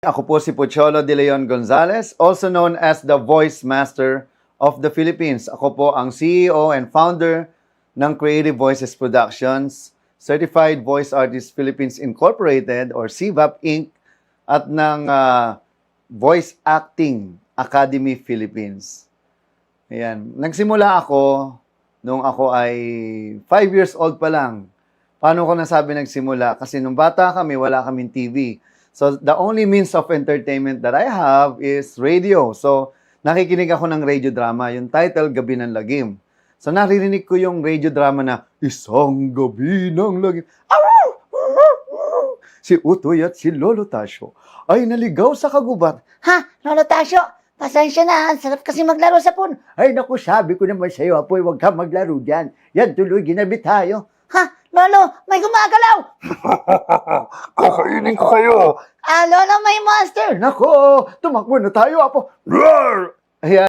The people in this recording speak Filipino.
Ako po si Pocholo De Leon Gonzalez, also known as the Voice Master of the Philippines. Ako po ang CEO and founder ng Creative Voices Productions, Certified Voice Artists Philippines Incorporated or CVAP Inc. at ng Voice Acting Academy Philippines. Ayan. Nagsimula ako nung ako ay 5 years old pa lang. Paano ko nasabi nagsimula? Kasi nung bata kami, wala kaming TV. So, the only means of entertainment that I have is radio. So, nakikinig ako ng radio drama. Yung title, Gabi ng Lagim. So, naririnig ko yung radio drama na, Isang Gabi ng Lagim. Si Utoy at si Lolo Tasyo ay naligaw sa kagubat. Ha, Lolo Tasyo, pasensya na. Ang sarap kasi maglaro sa pool. Ay naku, sabi ko naman sa'yo, apoy, huwag ka maglaro dyan. Yan tuloy, ginabi tayo. Ha, Lolo, may gumagalaw. Kakainin ko kayo. Lolo, may monster. Nako, tumakbo na tayo, apo. Ayan.